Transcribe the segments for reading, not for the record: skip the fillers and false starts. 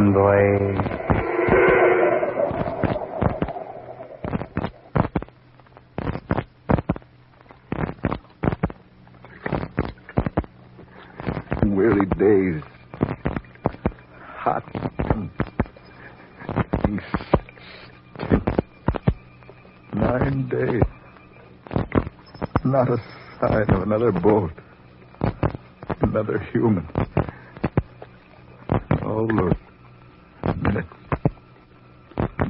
Convoy. Weary days. Hot and 9 days. Not a sign of another boat. Another human. All those minutes.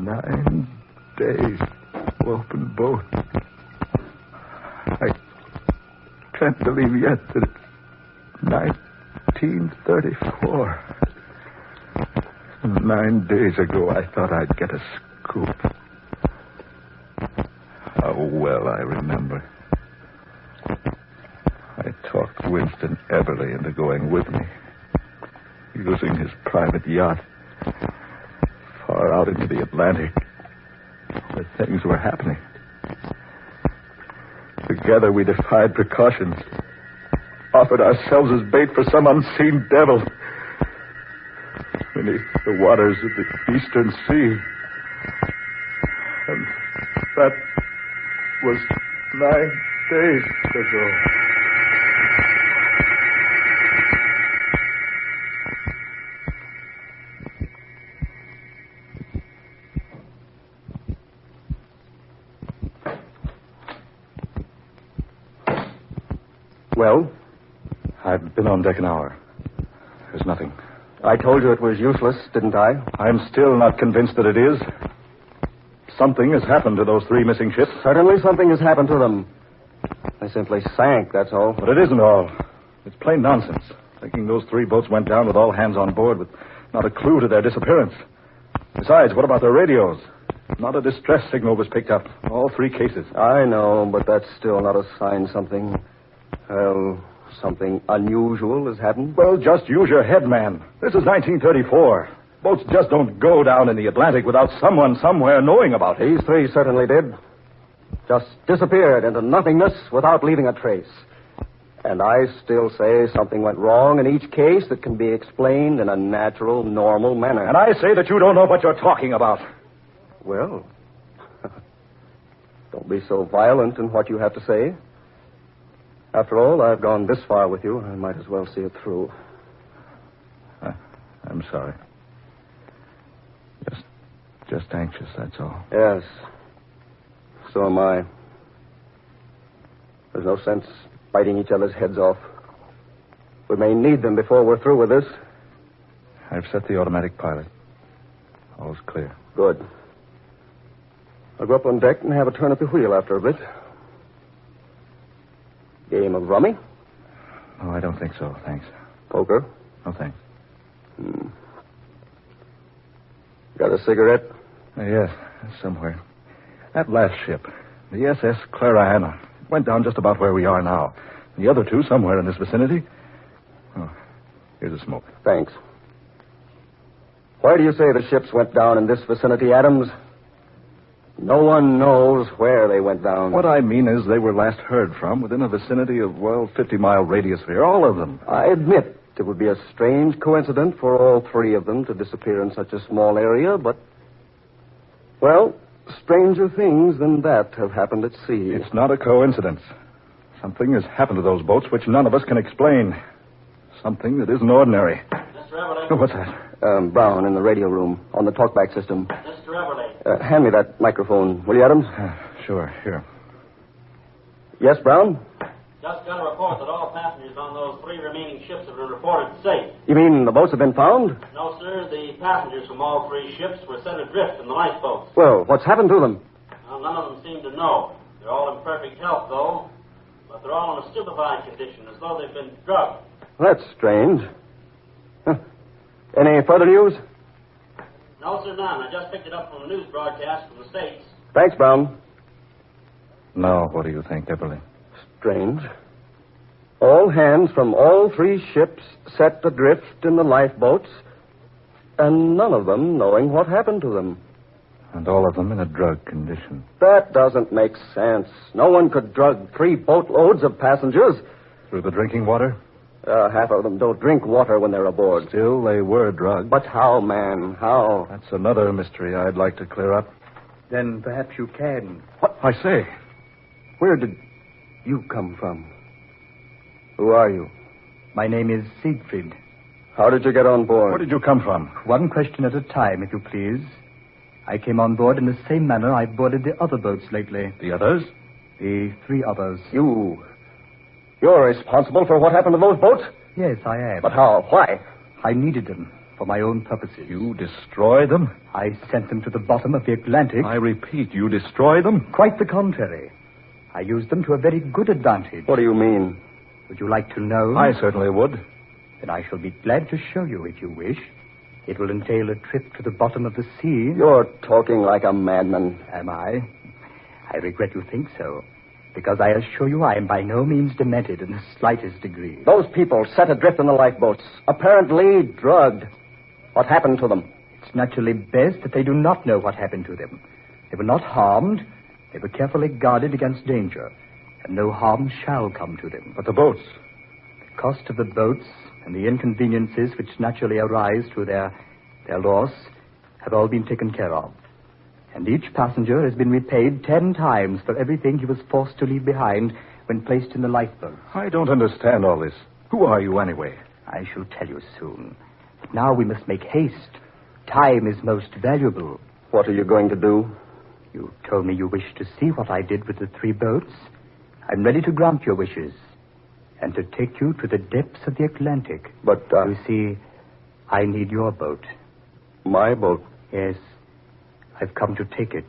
9 days. Open boat. I can't believe yet that it's 1934. 9 days ago, I thought I'd get a scoop. How well I remember. I talked Winston Everly into going with me, using his private yacht far out into the Atlantic, where things were happening. Together we defied precautions, offered ourselves as bait for some unseen devil beneath the waters of the Eastern Sea. And that was 9 days ago. Well? I've been on deck an hour. There's nothing. I told you it was useless, didn't I? I'm still not convinced that it is. Something has happened to those 3 missing ships. Certainly something has happened to them. They simply sank, that's all. But it isn't all. It's plain nonsense. Thinking those 3 boats went down with all hands on board with not a clue to their disappearance. Besides, what about their radios? Not a distress signal was picked up. All 3 cases. I know, but that's still not a sign something unusual has happened. Well, just use your head, man. This is 1934. Boats just don't go down in the Atlantic without someone somewhere knowing about it. These 3 certainly did. Just disappeared into nothingness without leaving a trace. And I still say something went wrong in each case that can be explained in a natural, normal manner. And I say that you don't know what you're talking about. Well, don't be so violent in what you have to say. After all, I've gone this far with you. I might as well see it through. I'm sorry. Just anxious, that's all. Yes. So am I. There's no sense biting each other's heads off. We may need them before we're through with this. I've set the automatic pilot. All's clear. Good. I'll go up on deck and have a turn at the wheel after a bit. Game of rummy? Oh, I don't think so, thanks. Poker? No, thanks. Got a cigarette? Yes, somewhere. That last ship, the SS Clara Anna, went down just about where we are now. The other 2 somewhere in this vicinity. Oh, here's a smoke. Thanks. Why do you say the ships went down in this vicinity, Adams? No one knows where they went down. What I mean is they were last heard from within a vicinity of, 50-mile radius here, all of them. I admit it would be a strange coincidence for all 3 of them to disappear in such a small area, but, stranger things than that have happened at sea. It's not a coincidence. Something has happened to those boats which none of us can explain. Something that isn't ordinary. Mr. Everly. Oh, what's that? Brown in the radio room on the talkback system. Mr. Everly. Hand me that microphone, will you, Adams? Sure, here. Yes, Brown? Just got a report that all passengers on those 3 remaining ships have been reported safe. You mean the boats have been found? No, sir. The passengers from all 3 ships were set adrift in the lifeboats. Well, what's happened to them? Well, none of them seem to know. They're all in perfect health, though. But they're all in a stupefied condition, as though they've been drugged. That's strange. Any further news? No, sir, none. I just picked it up from a news broadcast from the States. Thanks, Brown. Now, what do you think, Everly? Strange. All hands from all 3 ships set adrift in the lifeboats, and none of them knowing what happened to them. And all of them in a drug condition. That doesn't make sense. No one could drug 3 boatloads of passengers. Through the drinking water? Half of them don't drink water when they're aboard. Still, they were drugged. But how, man? How? That's another mystery I'd like to clear up. Then perhaps you can. What? I say. Where did you come from? Who are you? My name is Siegfried. How did you get on board? Where did you come from? One question at a time, if you please. I came on board in the same manner I boarded the other boats lately. The others? The 3 others. You're responsible for what happened to those boats? Yes, I am. But how? Why? I needed them for my own purposes. You destroyed them? I sent them to the bottom of the Atlantic. I repeat, you destroyed them? Quite the contrary. I used them to a very good advantage. What do you mean? Would you like to know? I certainly would. Then I shall be glad to show you if you wish. It will entail a trip to the bottom of the sea. You're talking like a madman. Am I? I regret you think so. Because I assure you I am by no means demented in the slightest degree. Those people set adrift in the lifeboats, apparently drugged. What happened to them? It's naturally best that they do not know what happened to them. They were not harmed. They were carefully guarded against danger. And no harm shall come to them. But the boats? The cost of the boats and the inconveniences which naturally arise through their loss have all been taken care of. And each passenger has been repaid 10 times for everything he was forced to leave behind when placed in the lifeboat. I don't understand all this. Who are you anyway? I shall tell you soon. But now we must make haste. Time is most valuable. What are you going to do? You told me you wished to see what I did with the 3 boats. I'm ready to grant your wishes and to take you to the depths of the Atlantic. But, You see, I need your boat. My boat? Yes, I've come to take it.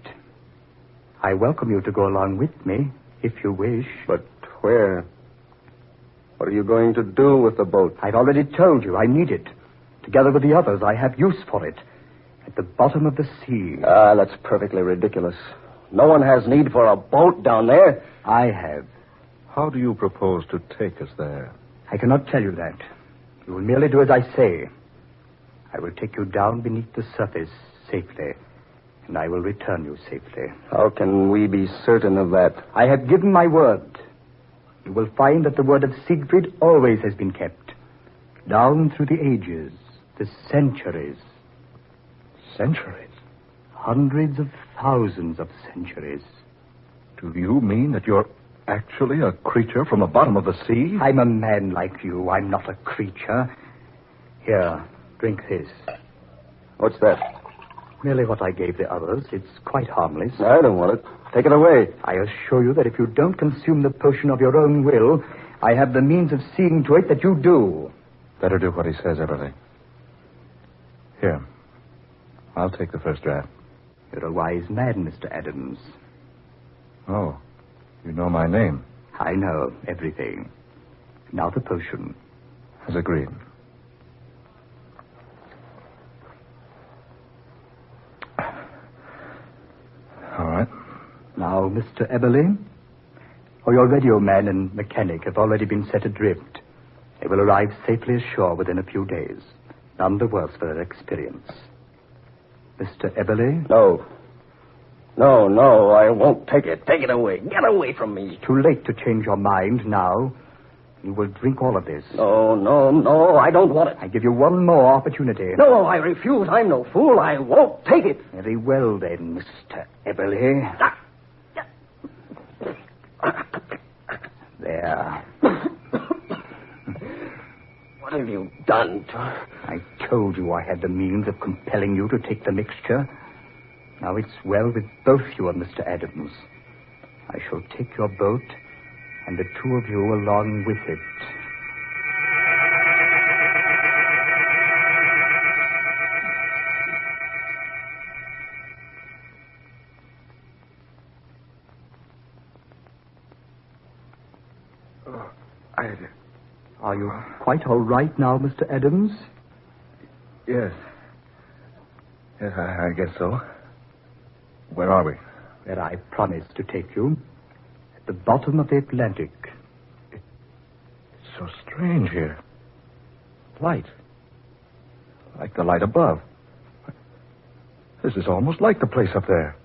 I welcome you to go along with me, if you wish. But where? What are you going to do with the boat? I've already told you I need it. Together with the others, I have use for it. At the bottom of the sea. That's perfectly ridiculous. No one has need for a boat down there. I have. How do you propose to take us there? I cannot tell you that. You will merely do as I say. I will take you down beneath the surface safely, and I will return you safely. How can we be certain of that? I have given my word. You will find that the word of Siegfried always has been kept. Down through the ages, the centuries. Centuries? Hundreds of thousands of centuries. Do you mean that you're actually a creature from the bottom of the sea? I'm a man like you. I'm not a creature. Here, drink this. What's that? Merely what I gave the others. It's quite harmless. I don't want it. Take it away. I assure you that if you don't consume the potion of your own will, I have the means of seeing to it that you do. Better do what he says, Everly. Here. I'll take the first draft. You're a wise man, Mr. Adams. Oh, you know my name. I know everything. Now the potion. As agreed. All right. Now, Mr. Eberly, your radio man and mechanic have already been set adrift. They will arrive safely ashore within a few days. None the worse for their experience. Mr. Eberly? No, I won't take it. Take it away. Get away from me. Too late to change your mind now. You will drink all of this. No, I don't want it. I give you one more opportunity. No, I refuse. I'm no fool. I won't take it. Very well, then, Mr. Eberly. There. What have you done to her? I told you I had the means of compelling you to take the mixture. Now it's well with both you and Mr. Adams. I shall take your boat and the 2 of you along with it. Are you quite all right now, Mr. Adams? Yes. Yes, I guess so. Where are we? Where I promised to take you. At the bottom of the Atlantic. It's so strange here. Light. Like the light above. This is almost like the place up there.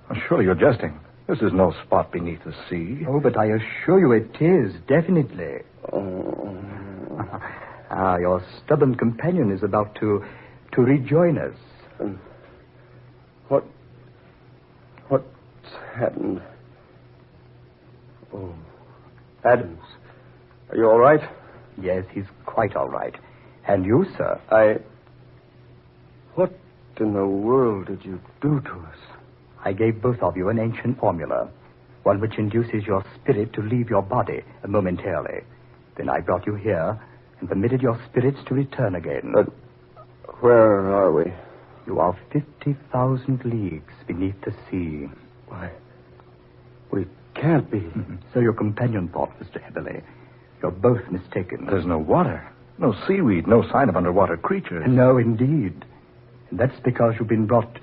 Oh, surely you're jesting. This is no spot beneath the sea. Oh, but I assure you it is, definitely. Your stubborn companion is about to rejoin us. What's happened? Oh, Adams. Are you all right? Yes, he's quite all right. And you, sir? What in the world did you do to us? I gave both of you an ancient formula, one which induces your spirit to leave your body momentarily. Then I brought you here and permitted your spirits to return again. But where are we? You are 50,000 leagues beneath the sea. Why, we can't be. So your companion thought, Mr. Heberley. You're both mistaken. There's no water, no seaweed, no sign of underwater creatures. No, indeed. And that's because you've been brought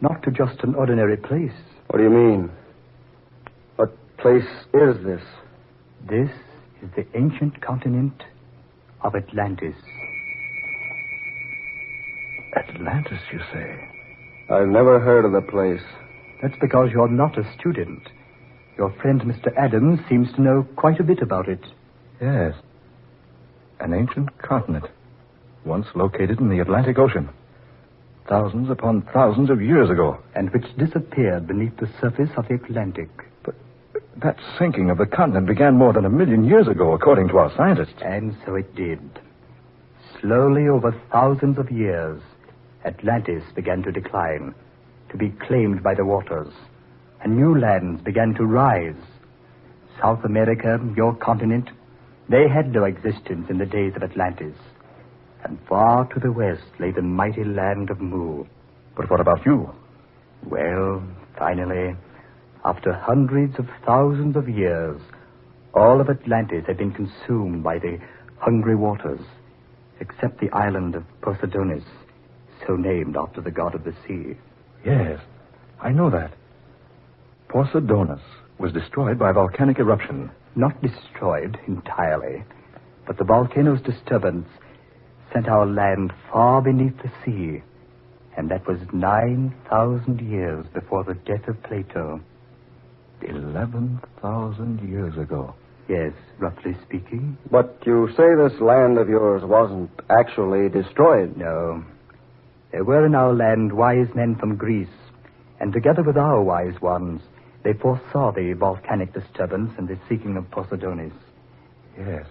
not to just an ordinary place. What do you mean? What place is this? This is the ancient continent of Atlantis. Atlantis, you say? I've never heard of the place. That's because you're not a student. Your friend, Mr. Adams, seems to know quite a bit about it. Yes. An ancient continent, once located in the Atlantic Ocean, thousands upon thousands of years ago. And which disappeared beneath the surface of the Atlantic. But that sinking of the continent began more than 1 million years ago, according to our scientists. And so it did. Slowly, over thousands of years, Atlantis began to decline, to be claimed by the waters, and new lands began to rise. South America, your continent, they had no existence in the days of Atlantis. And far to the west lay the mighty land of Mu. But what about you? Well, finally, after hundreds of thousands of years, all of Atlantis had been consumed by the hungry waters, except the island of Poseidonis, so named after the god of the sea. Yes, I know that. Poseidonis was destroyed by volcanic eruption. Not destroyed entirely, but the volcano's disturbance sent our land far beneath the sea, and that was 9,000 years before the death of Plato. 11,000 years ago. Yes, roughly speaking. But you say this land of yours wasn't actually destroyed. No. There were in our land wise men from Greece, and together with our wise ones, they foresaw the volcanic disturbance and the sinking of Poseidonis. Yes.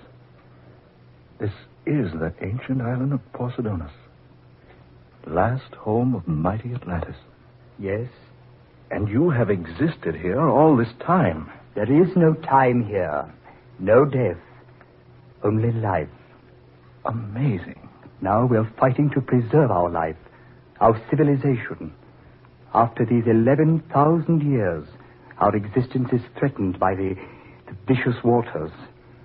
This is the ancient island of Poseidonis, last home of mighty Atlantis. Yes. And you have existed here all this time. There is no time here, no death, only life. Amazing. Now we're fighting to preserve our life, our civilization. After these 11,000 years, our existence is threatened by the vicious waters.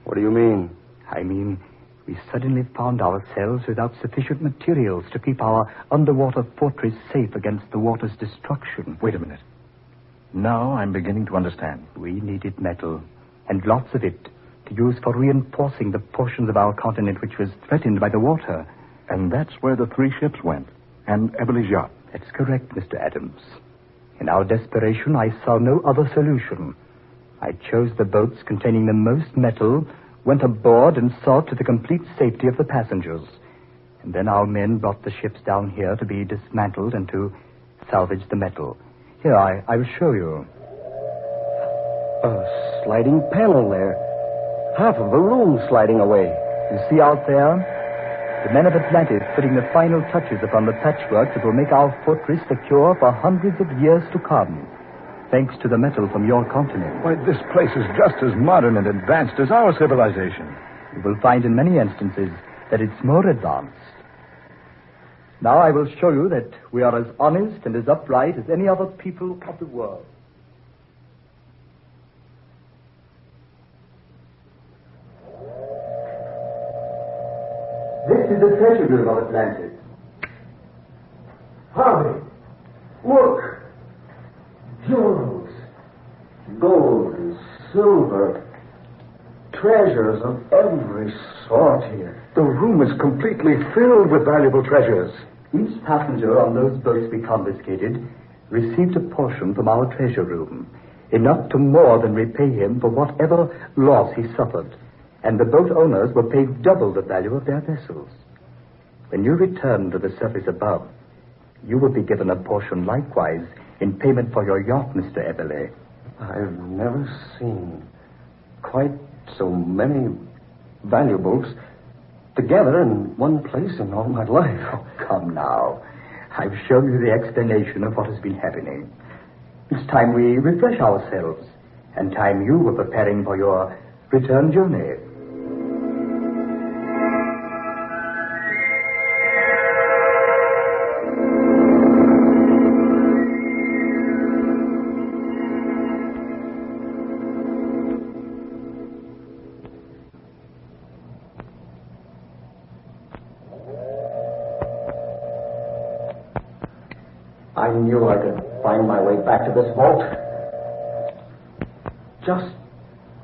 What do you mean? I mean, we suddenly found ourselves without sufficient materials to keep our underwater fortress safe against the water's destruction. Wait a minute. Now I'm beginning to understand. We needed metal, and lots of it, to use for reinforcing the portions of our continent which was threatened by the water. And that's where the 3 ships went, and Eberly's yacht. That's correct, Mr. Adams. In our desperation, I saw no other solution. I chose the boats containing the most metal, went aboard, and saw to the complete safety of the passengers. And then our men brought the ships down here to be dismantled and to salvage the metal. Here, I will show you. A sliding panel there. Half of the room sliding away. You see out there? The men of Atlantis putting the final touches upon the patchwork that will make our fortress secure for hundreds of years to come, thanks to the metal from your continent. Why, this place is just as modern and advanced as our civilization. You will find in many instances that it's more advanced. Now I will show you that we are as honest and as upright as any other people of the world. This is the treasure room of Atlantis. Harvey, look. Jewels, gold and silver, treasures of every sort here. The room is completely filled with valuable treasures. Each passenger on those boats we confiscated received a portion from our treasure room, enough to more than repay him for whatever loss he suffered. and the boat owners were paid double the value of their vessels. When you return to the surface above, you will be given a portion likewise in payment for your yacht, Mr. Eberle. I've never seen quite so many valuables together in one place in all my life. Oh, come now. I've shown you the explanation of what has been happening. It's time we refresh ourselves, and time you were preparing for your return journey. I knew I could find my way back to this vault. Just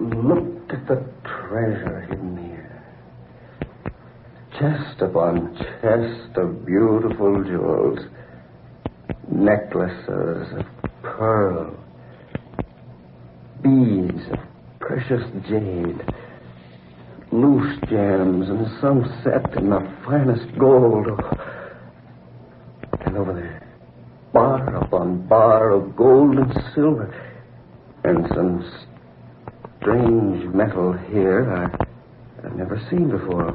look at the treasure hidden here. Chest upon chest of beautiful jewels. Necklaces of pearl. Beads of precious jade. Loose gems and some set in the finest gold. And over there, bar upon bar of gold and silver, and some strange metal here I've never seen before.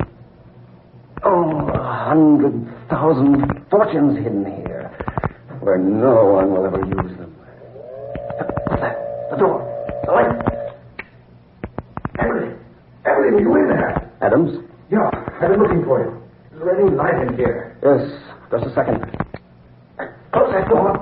100,000 fortunes hidden here, where no one will ever use them. What's that? The door. The light. Emily, are you in there? Adams? Yeah, I've been looking for you. Is there any light in here? Yes, just a second. Close that door.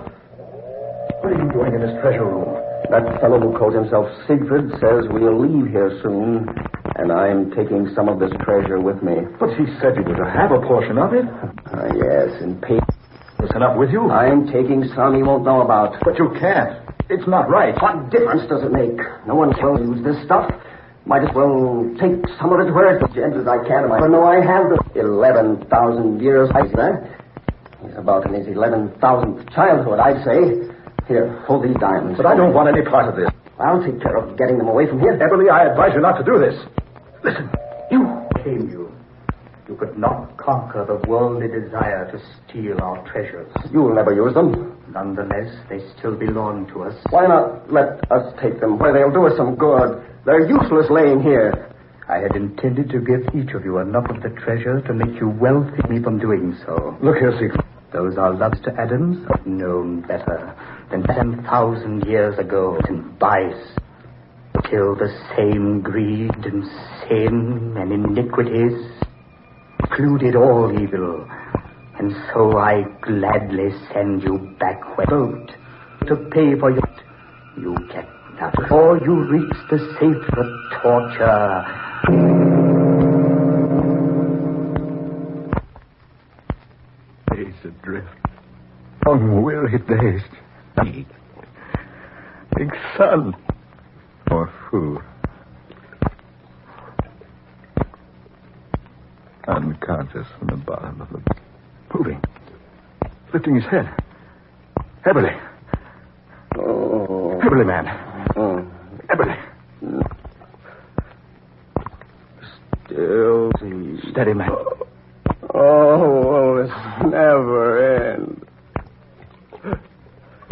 What are you doing in this treasure room? That fellow who calls himself Siegfried says we'll leave here soon, and I'm taking some of this treasure with me. But he said you were to have a portion of it. Yes, in pay. There's enough with you. I'm taking some he won't know about. But you can't. It's not right. What difference does it make? No one will use this stuff. Might as well take some of it where it's as gentle as I can. I know I have the 11,000 years. He's about in his 11,000th childhood, I'd say. Here, hold these diamonds. But I don't want any part of this. I'll take care of getting them away from here. Beverly, I advise you not to do this. Listen. You could not conquer the worldly desire to steal our treasures. You'll never use them. Nonetheless, they still belong to us. Why not let us take them where they'll do us some good? They're useless laying here. I had intended to give each of you enough of the treasure to make you wealthy me from doing so. Look here, Siegfried. Those are loves to Adams, known better than 10,000 years ago in vice. Till the same greed and sin and iniquities included all evil. And so I gladly send you back where boat to pay for your... You get nothing. Before you reach the safer torture... Days adrift. Long weary days. Big sun. Or food. Unconscious from the bottom of the... Moving. Lifting his head. Heavily. Oh. Heavily, man. Heavily. Still... Steady, man. Oh, will this never end?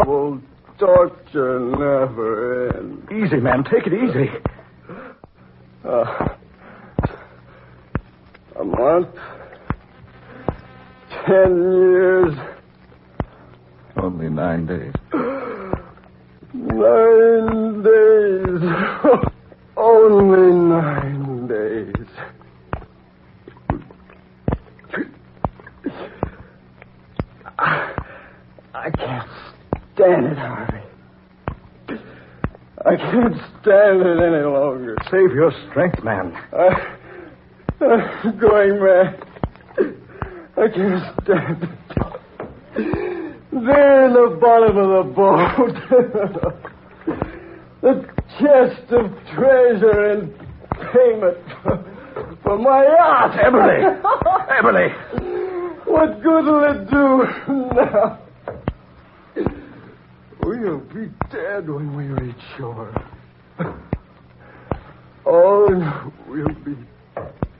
Will torture never end? Easy, man. Take it easy. A month? 10 years? Only 9 days. 9 days. Only 9 days. I can't stand it, Harvey. I can't stand it any longer. Save your strength, man. I'm going mad. I can't stand it. There in the bottom of the boat. The chest of treasure in payment for my yacht. Emily! Emily! What good will it do now? We'll be dead when we reach shore. Oh, we'll be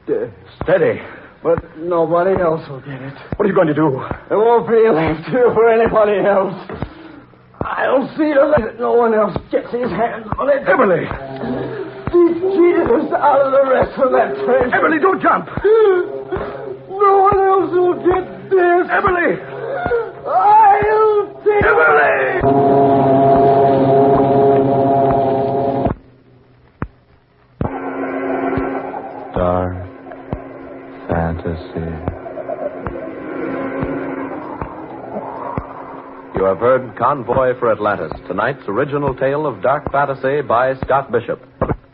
dead. Steady. But nobody else will get it. What are you going to do? There won't be left here for anybody else. I'll see to that no one else gets his hands on it. Emily! He cheated us out of the rest of that treasure. Emily, don't jump! No one else will get this. Emily! I'll take Emily! Dark fantasy. You have heard Convoy for Atlantis, tonight's original tale of dark fantasy by Scott Bishop,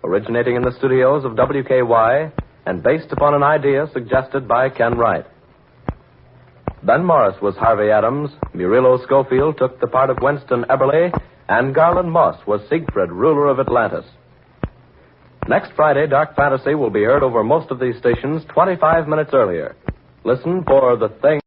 originating in the studios of WKY and based upon an idea suggested by Ken Wright. Ben Morris was Harvey Adams, Murilo Schofield took the part of Winston Eberly, and Garland Moss was Siegfried, ruler of Atlantis. Next Friday, Dark Fantasy will be heard over most of these stations 25 minutes earlier. Listen for The Thing.